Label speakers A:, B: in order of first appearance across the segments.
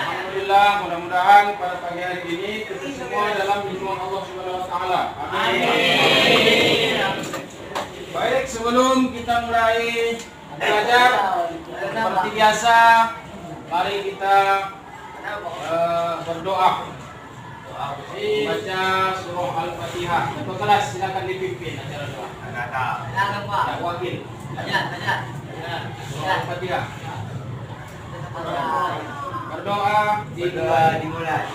A: Alhamdulillah, mudah-mudahan pada pagi hari ini kita semua dalam lindungan Allah Subhanahu wa taala. Amin. Baik, sebelum kita mulai belajar seperti biasa, mari kita berdoa. Baca surah Al-Fatihah. Ketua kelas silakan dipimpin acara doa.
B: Silakan Pak.
A: Ya, wakil.
B: Tanya.
A: Surah Al-Fatihah. Berdoa dimulai.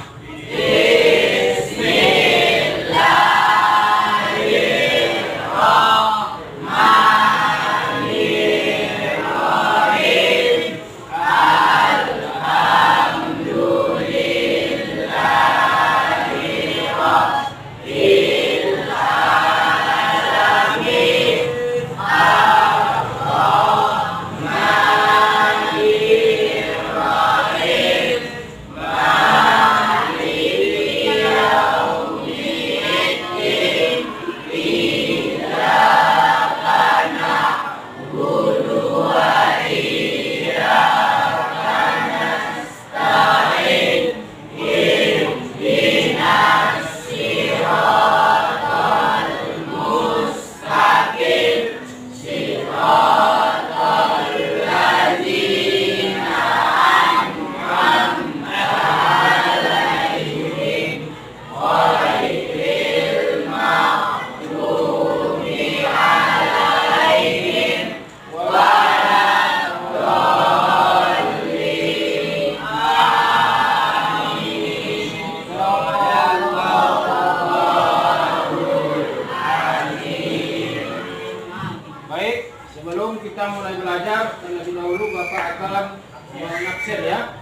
A: Baik, sebelum kita mulai belajar, terlebih dahulu Bapak akan mengaksir ya.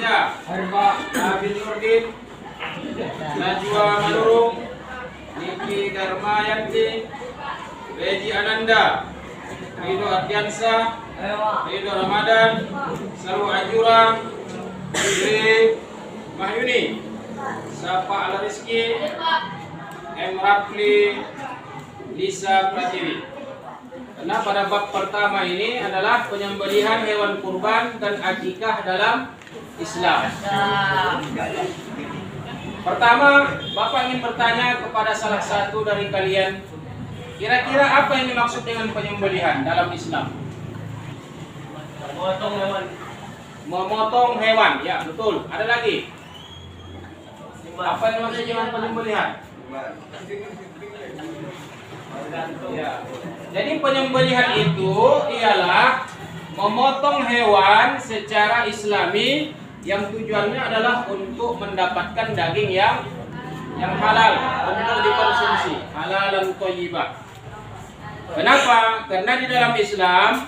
A: Ya, Pak Abid Nurdin, Najwa Manurung, Niki Darmayanti, Reji Ananda, Ridho Ardiansa, Ridho Ramadan, Saru Ajura, Idri Mahyuni, Sapa Alarizki, M. Rafli, Lisa Pratiwi. Karena pada bab pertama ini adalah penyembelihan hewan kurban dan akikah dalam Islam. Pertama, Bapak ingin bertanya kepada salah satu dari kalian, kira-kira apa yang dimaksud dengan penyembelihan dalam Islam?
B: Memotong hewan.
A: Memotong hewan, ya betul. Ada lagi? Apa yang dimaksud dengan penyembelihan? Ya. Jadi penyembelihan itu ialah memotong hewan secara Islami yang tujuannya adalah untuk mendapatkan daging yang halal untuk dikonsumsi, halal dan thayyibah. Kenapa? Karena di dalam Islam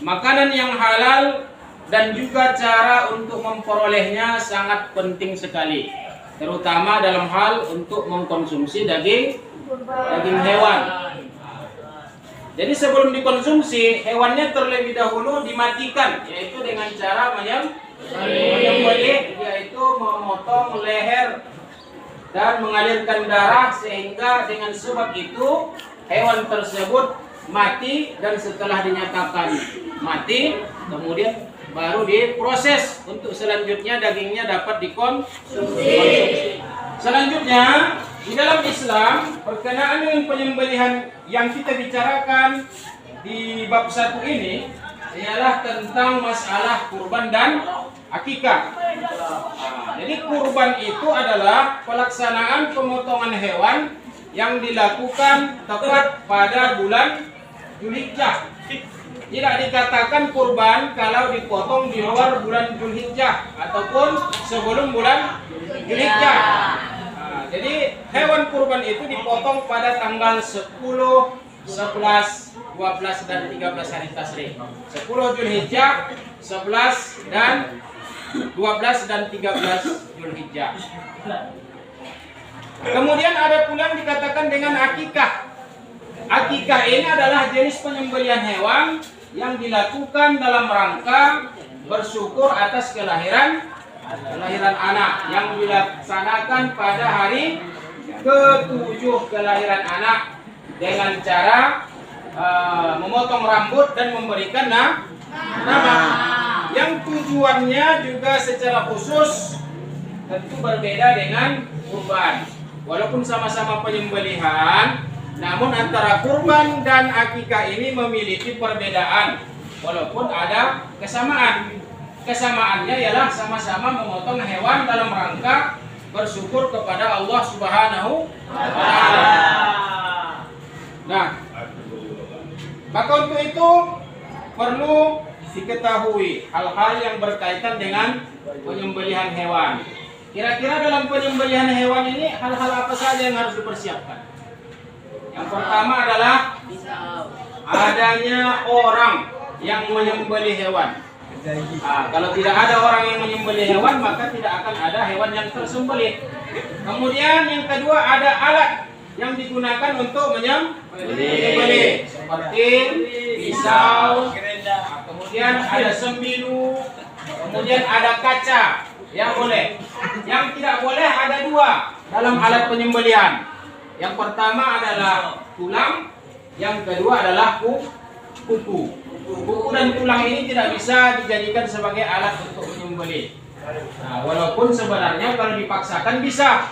A: makanan yang halal dan juga cara untuk memperolehnya sangat penting sekali, terutama dalam hal untuk mengkonsumsi daging hewan. Jadi sebelum dikonsumsi, hewannya terlebih dahulu dimatikan, yaitu dengan cara menyembelih, yaitu memotong leher dan mengalirkan darah, sehingga dengan sebab itu hewan tersebut mati, dan setelah dinyatakan mati, kemudian baru diproses untuk selanjutnya dagingnya dapat dikonsumsi. Selanjutnya, di dalam Islam berkenaan dengan penyembelihan yang kita bicarakan di bab 1 ini ialah tentang masalah kurban dan akikah. Jadi kurban itu adalah pelaksanaan pemotongan hewan yang dilakukan tepat pada bulan Dzulhijjah. Tidak dikatakan kurban kalau dipotong di luar bulan Dzulhijjah ataupun sebelum bulan Dzulhijjah. Jadi hewan kurban itu dipotong pada tanggal 10, 11, 12 dan 13 hari tasyrik. 10 Dzulhijjah, 11 dan 12 dan 13 Dzulhijjah. Kemudian ada pula yang dikatakan dengan akikah. Akikah ini adalah jenis penyembelihan hewan yang dilakukan dalam rangka bersyukur atas kelahiran anak yang dilaksanakan pada hari ke-7 kelahiran anak dengan cara memotong rambut dan memberikan nama. Yang tujuannya juga secara khusus tentu berbeda dengan kurban. Walaupun sama-sama penyembelihan, namun antara kurban dan akikah ini memiliki perbedaan. Walaupun ada kesamaan. Kesamaannya ialah sama-sama memotong hewan dalam rangka bersyukur kepada Allah Subhanahu wa Ta'ala. Nah, maka untuk itu perlu diketahui hal-hal yang berkaitan dengan penyembelihan hewan. Kira-kira dalam penyembelihan hewan ini hal-hal apa saja yang harus dipersiapkan? Yang pertama adalah adanya orang yang menyembelih hewan. Kalau tidak ada orang yang menyembelih hewan, maka tidak akan ada hewan yang tersembelih. Kemudian yang kedua, ada alat yang digunakan untuk menyembelih, seperti pisau, kemudian ada sembilu, kemudian ada kaca yang boleh. Yang tidak boleh ada dua dalam alat penyembelihan. Yang pertama adalah tulang, yang kedua adalah kuku. Kuku dan tulang ini tidak bisa dijadikan sebagai alat untuk menyembelih. Nah, walaupun sebenarnya kalau dipaksakan bisa,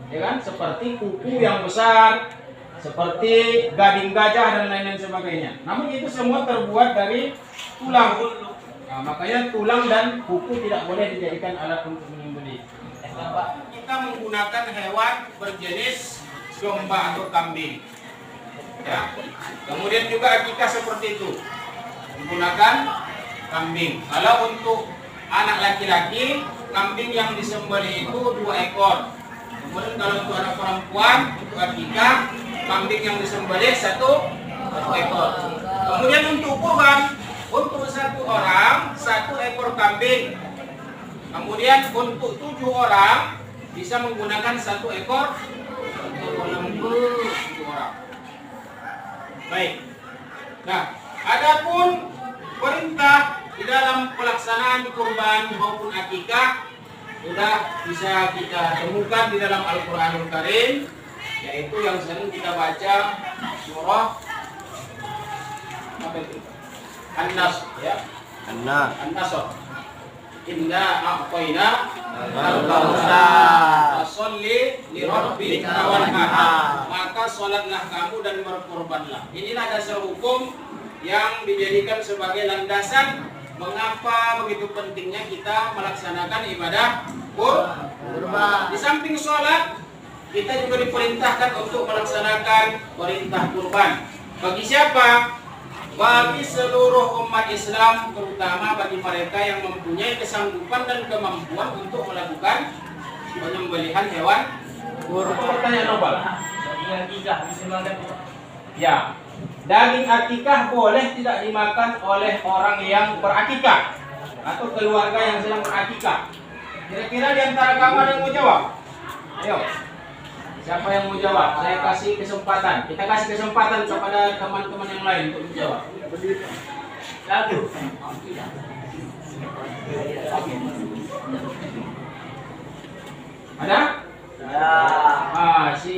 A: ya kan? Seperti kuku yang besar, seperti gading gajah dan lain-lain sebagainya. Namun itu semua terbuat dari tulang. Nah, makanya tulang dan kuku tidak boleh dijadikan alat untuk menyembelih. Kita menggunakan hewan berjenis domba atau kambing. Ya. Kemudian juga akikah seperti itu. Menggunakan kambing. Kalau untuk anak laki-laki, kambing yang disembelih itu 2 ekor. Kemudian kalau untuk anak perempuan, untuk akikah, kambing yang disembelih 1 ekor. Kemudian untuk kurban, untuk 1 orang 1 ekor kambing. Kemudian untuk 7 orang bisa menggunakan 1 ekor lembu. 7 orang. Baik. Nah, adapun perintah di dalam pelaksanaan kurban maupun akikah sudah bisa kita temukan di dalam Al-Qur'anul Karim, yaitu yang sering kita baca surah apa itu? An-Nas, ya. An-Nasr. Inna a'tayna al-kautsar. Sholli li rabbika wanhar. Maka salatlah kamu dan berkorbanlah. Inilah dasar hukum yang dijadikan sebagai landasan mengapa begitu pentingnya kita melaksanakan ibadah kurban. Di samping sholat, kita juga diperintahkan untuk melaksanakan perintah kurban. Bagi siapa? Bagi seluruh umat Islam, terutama bagi mereka yang mempunyai kesanggupan dan kemampuan untuk melakukan penyembelihan hewan kurban. Pertanyaan nobel. Ya. Daging akikah boleh tidak dimakan oleh orang yang berakikah atau keluarga yang sedang berakikah? Kira-kira di antara kamu ada yang mau jawab? Ayo. Siapa yang mau jawab? Saya kasih kesempatan. Kita kasih kesempatan kepada teman-teman yang lain untuk menjawab. Ada? Si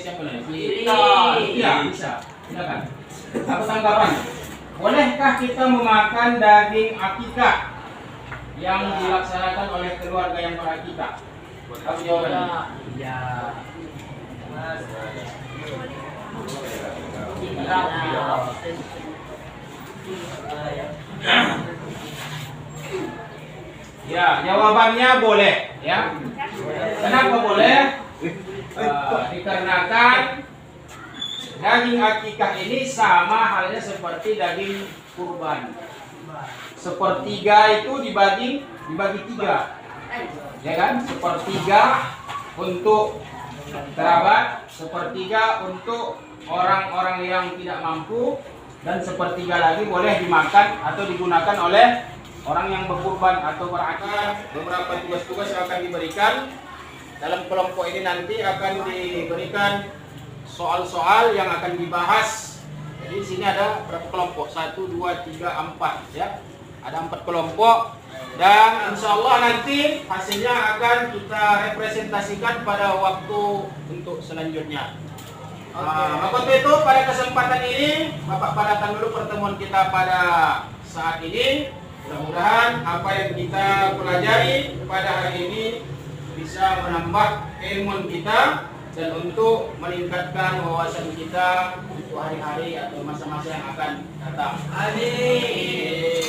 A: siapa lagi? Iya, bisa. Silakan. Apa tanggapannya? Bolehkah kita memakan daging akikah yang dilaksanakan oleh keluarga yang berakikah? Apa jawabannya? Ya. Ya, jawabannya boleh, ya. Kenapa boleh? Dikarenakan daging akikah ini sama halnya seperti daging kurban. Sepertiga itu dibagi 3. Ya kan? Sepertiga untuk kerabat, sepertiga untuk orang-orang yang tidak mampu, dan sepertiga lagi boleh dimakan atau digunakan oleh orang yang berkurban atau berakikah. Beberapa tugas-tugas yang akan diberikan dalam kelompok ini nanti akan diberikan soal-soal yang akan dibahas. Jadi di sini ada berapa kelompok? 1, 2, 3, 4 ya. Ada 4 kelompok dan insya Allah nanti hasilnya akan kita representasikan pada waktu untuk selanjutnya. Maka untuk itu pada kesempatan ini Bapak padakan dulu pertemuan kita pada saat ini. Mudah-mudahan apa yang kita pelajari pada hari ini bisa menambah keilmuan kita dan untuk meningkatkan wawasan kita untuk hari-hari atau masa-masa yang akan datang. Amin.